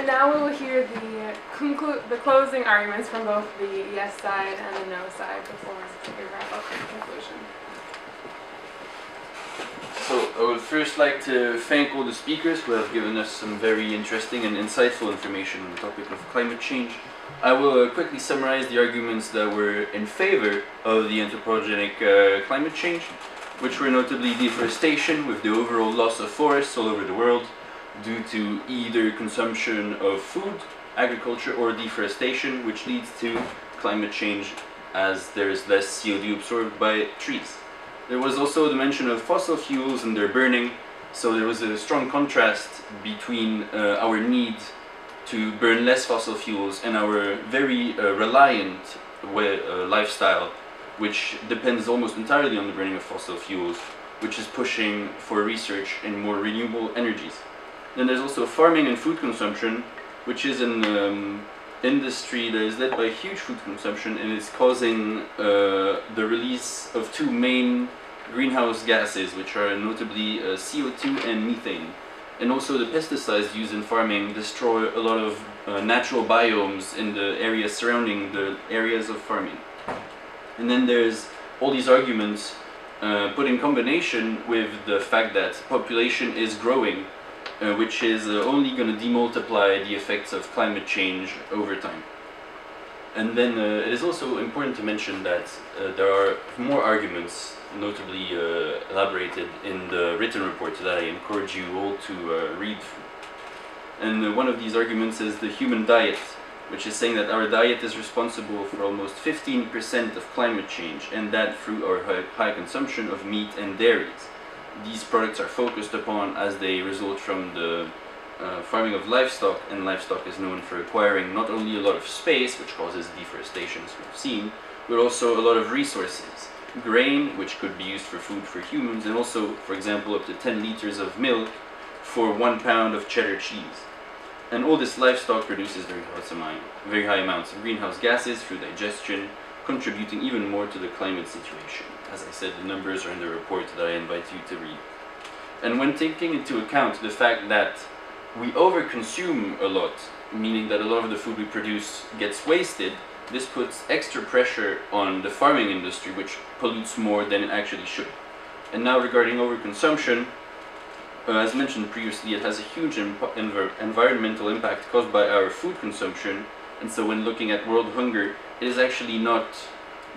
And now we will hear the closing arguments from both the yes side and the no side before we wrap up in conclusion. So I would first like to thank all the speakers who have given us some very interesting and insightful information on the topic of climate change. I will quickly summarize the arguments that were in favor of the anthropogenic climate change, which were notably deforestation, with the overall loss of forests all over the world due to either consumption of food, agriculture, or deforestation, which leads to climate change as there is less CO2 absorbed by trees. There was also the mention of fossil fuels and their burning, so there was a strong contrast between our need to burn less fossil fuels and our very reliant lifestyle, which depends almost entirely on the burning of fossil fuels, which is pushing for research in more renewable energies. Then there's also farming and food consumption, which is an industry that is led by huge food consumption and is causing the release of two main greenhouse gases, which are notably CO2 and methane. And also the pesticides used in farming destroy a lot of natural biomes in the areas surrounding the areas of farming. And then there's all these arguments put in combination with the fact that population is growing, which is only going to demultiply the effects of climate change over time. And then it is also important to mention that there are more arguments, notably elaborated in the written report that I encourage you all to read through. And one of these arguments is the human diet, which is saying that our diet is responsible for almost 15% of climate change, and that through our high consumption of meat and dairies. These products are focused upon as they result from the farming of livestock, and livestock is known for requiring not only a lot of space, which causes deforestation as we've seen, but also a lot of resources. Grain, which could be used for food for humans, and also, for example, up to 10 liters of milk for 1 pound of cheddar cheese. And all this livestock produces very high amounts of greenhouse gases through digestion, contributing even more to the climate situation. As I said, the numbers are in the report that I invite you to read. And when taking into account the fact that we overconsume a lot, meaning that a lot of the food we produce gets wasted, this puts extra pressure on the farming industry, which pollutes more than it actually should. And now regarding overconsumption, as mentioned previously, it has a huge environmental impact caused by our food consumption. And so when looking at world hunger, it is actually not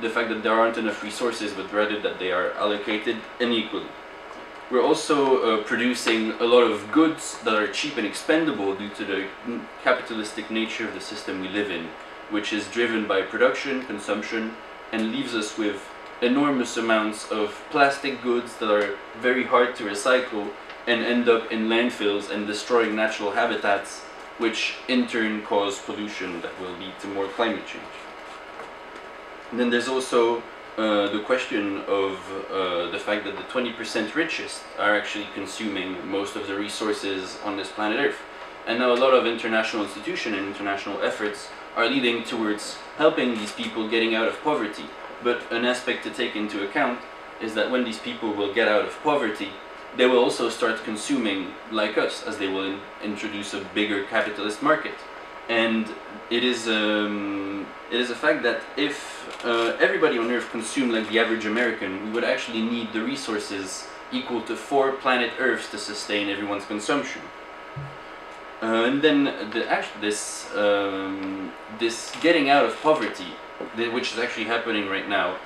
the fact that there aren't enough resources, but rather that they are allocated unequally. We're also producing a lot of goods that are cheap and expendable due to the capitalistic nature of the system we live in, which is driven by production, consumption, and leaves us with enormous amounts of plastic goods that are very hard to recycle and end up in landfills and destroying natural habitats, which in turn cause pollution that will lead to more climate change. And then there's also the question of the fact that the 20% richest are actually consuming most of the resources on this planet Earth. And now a lot of international institutions and international efforts are leading towards helping these people getting out of poverty. But an aspect to take into account is that when these people will get out of poverty, they will also start consuming like us, as they will introduce a bigger capitalist market. And it is a fact that if everybody on Earth consumed like the average American, we would actually need the resources equal to 4 planet Earths to sustain everyone's consumption. And then this getting out of poverty, which is actually happening right now,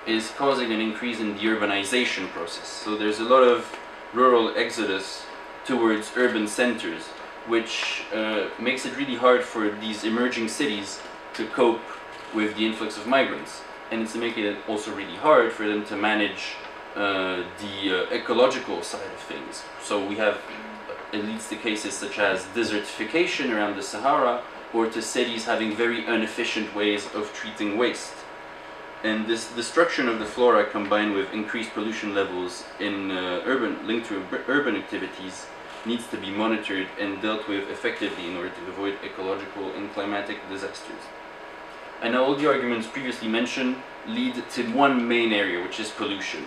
is causing an increase in the urbanization process. So there's a lot of rural exodus towards urban centers, which makes it really hard for these emerging cities to cope with the influx of migrants. And it's making it also really hard for them to manage the ecological side of things. So we have, it leads to cases such as desertification around the Sahara, or to cities having very inefficient ways of treating waste. And this destruction of the flora, combined with increased pollution levels in linked to urban activities, needs to be monitored and dealt with effectively in order to avoid ecological and climatic disasters. And all the arguments previously mentioned lead to one main area, which is pollution,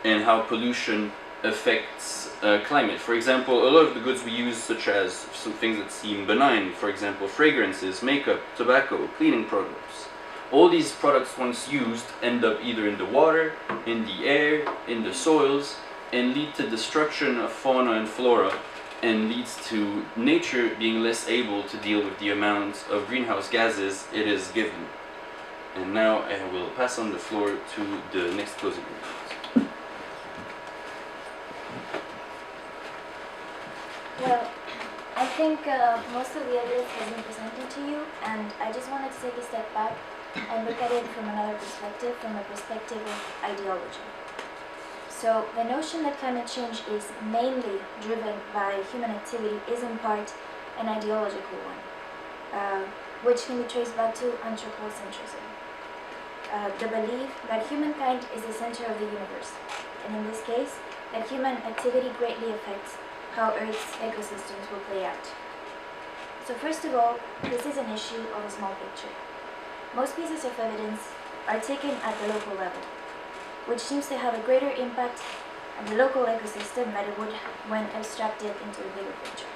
and how pollution affects climate. For example, a lot of the goods we use, such as some things that seem benign, for example, fragrances, makeup, tobacco, cleaning products, all these products once used end up either in the water, in the air, in the soils, and lead to destruction of fauna and flora, and leads to nature being less able to deal with the amount of greenhouse gases it is given. And now I will pass on the floor to the next closing remarks. Well, I think most of the evidence has been presented to you, and I just wanted to take a step back and look at it from another perspective, from a perspective of ideology. So the notion that climate change is mainly driven by human activity is in part an ideological one, which can be traced back to anthropocentrism. The belief that humankind is the center of the universe, and in this case, that human activity greatly affects how Earth's ecosystems will play out. So first of all, this is an issue of a small picture. Most pieces of evidence are taken at the local level, which seems to have a greater impact on the local ecosystem than it would when abstracted into a bigger picture.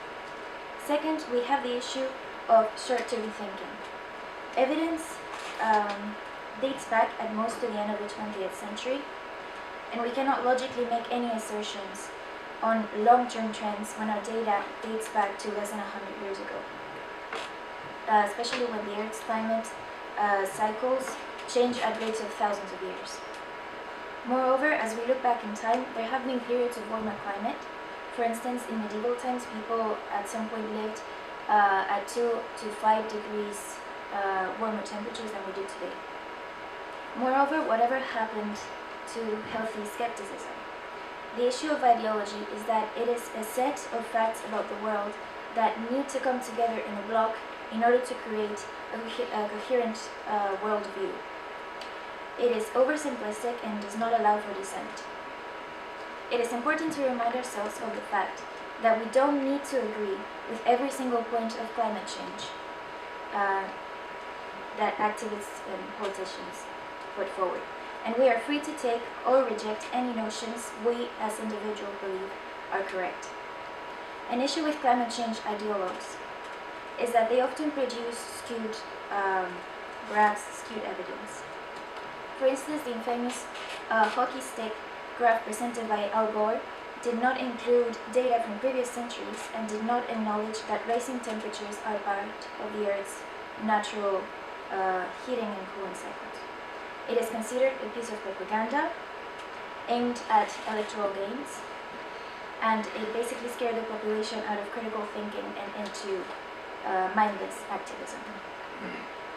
Second, we have the issue of short-term thinking. Evidence dates back at most to the end of the 20th century, and we cannot logically make any assertions on long-term trends when our data dates back to less than 100 years ago, especially when the Earth's climate cycles change at rates of thousands of years. Moreover, as we look back in time, there have been periods of warmer climate. For instance, in medieval times, people at some point lived at 2 to 5 degrees warmer temperatures than we do today. Moreover, whatever happened to healthy skepticism, the issue of ideology is that it is a set of facts about the world that need to come together in a block in order to create a coherent worldview. It is oversimplistic and does not allow for dissent. It is important to remind ourselves of the fact that we don't need to agree with every single point of climate change that activists and politicians put forward. And we are free to take or reject any notions we as individuals believe are correct. An issue with climate change ideologues is that they often produce skewed graphs, skewed evidence. For instance, the infamous hockey stick graph presented by Al Gore did not include data from previous centuries and did not acknowledge that rising temperatures are part of the Earth's natural heating and cooling cycles. It is considered a piece of propaganda aimed at electoral gains, and it basically scared the population out of critical thinking and into mindless activism.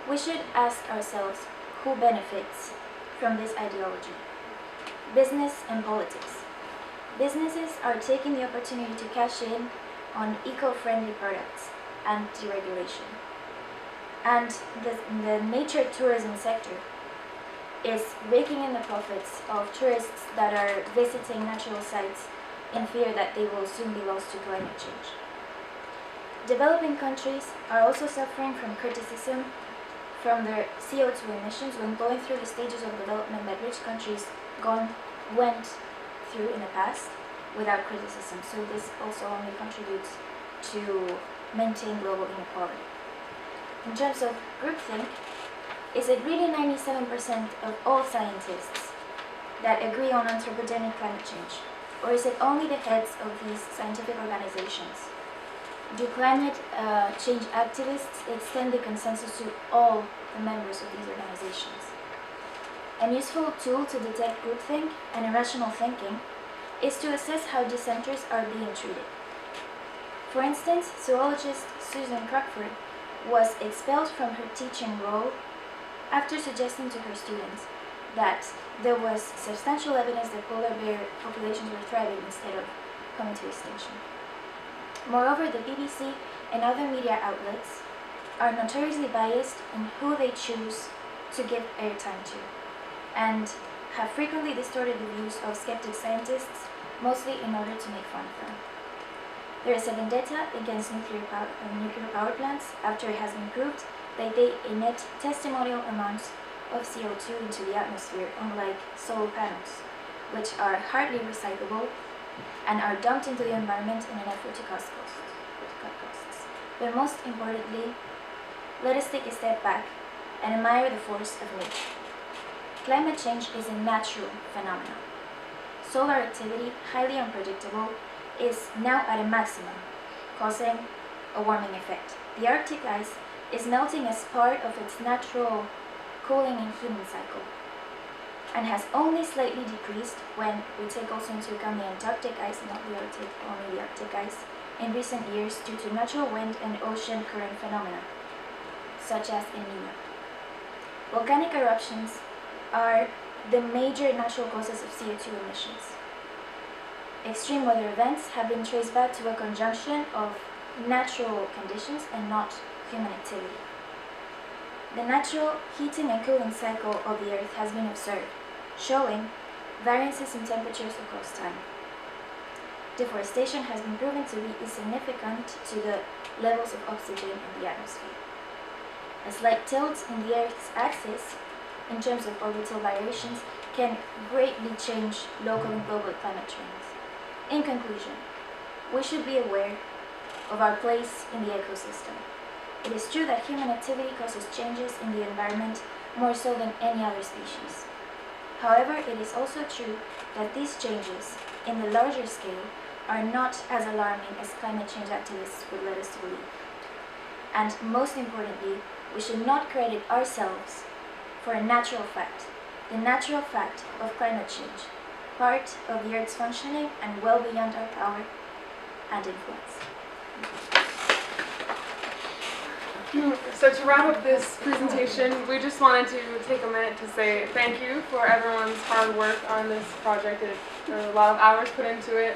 We should ask ourselves who benefits from this ideology. Business and politics. Businesses are taking the opportunity to cash in on eco-friendly products and deregulation. And the nature tourism sector is raking in the profits of tourists that are visiting natural sites in fear that they will soon be lost to climate change. Developing countries are also suffering from criticism from their CO2 emissions when going through the stages of development that rich countries went through in the past without criticism. So this also only contributes to maintain global inequality. In terms of groupthink, is it really 97% of all scientists that agree on anthropogenic climate change? Or is it only the heads of these scientific organizations? Do climate change activists extend the consensus to all the members of these organizations? A useful tool to detect groupthink and irrational thinking is to assess how dissenters are being treated. For instance, zoologist Susan Crockford was expelled from her teaching role after suggesting to her students that there was substantial evidence that polar bear populations were thriving instead of coming to extinction. Moreover, the BBC and other media outlets are notoriously biased in who they choose to give airtime to, and have frequently distorted the views of skeptic scientists, mostly in order to make fun of them. There is a vendetta against nuclear power plants after it has been proved that they emit testimonial amounts of CO2 into the atmosphere, unlike solar panels, which are hardly recyclable and are dumped into the environment in an effort to cut costs. But most importantly, let us take a step back and admire the force of nature. Climate change is a natural phenomenon. Solar activity, highly unpredictable, is now at a maximum, causing a warming effect. The Arctic ice is melting as part of its natural cooling and heating cycle, and has only slightly decreased when we take also into account the Antarctic ice, not the Arctic, only the Arctic ice, in recent years due to natural wind and ocean current phenomena, such as El Niño. Volcanic eruptions are the major natural causes of CO2 emissions. Extreme weather events have been traced back to a conjunction of natural conditions and not human activity. The natural heating and cooling cycle of the Earth has been observed, showing variances in temperatures across time. Deforestation has been proven to be insignificant to the levels of oxygen in the atmosphere. A slight tilt in the Earth's axis, in terms of orbital variations, can greatly change local and global climate trends. In conclusion, we should be aware of our place in the ecosystem. It is true that human activity causes changes in the environment more so than any other species. However, it is also true that these changes, in the larger scale, are not as alarming as climate change activists would let us to believe. And most importantly, we should not credit ourselves for a natural fact, the natural fact of climate change, part of the Earth's functioning and well beyond our power and influence. So to wrap up this presentation, we just wanted to take a minute to say thank you for everyone's hard work on this project. There were a lot of hours put into it.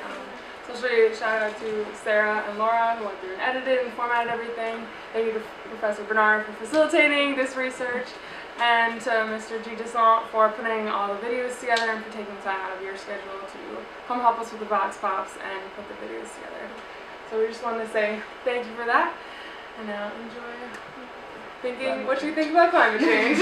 Especially shout out to Sarah and Laura who went through and edited and formatted everything. Thank you to Professor Bernard for facilitating this research, and to Mr. G. Descent for putting all the videos together and for taking time out of your schedule to come help us with the Vox Pops and put the videos together. So we just wanted to say thank you for that, and now enjoy thinking what you think about climate change.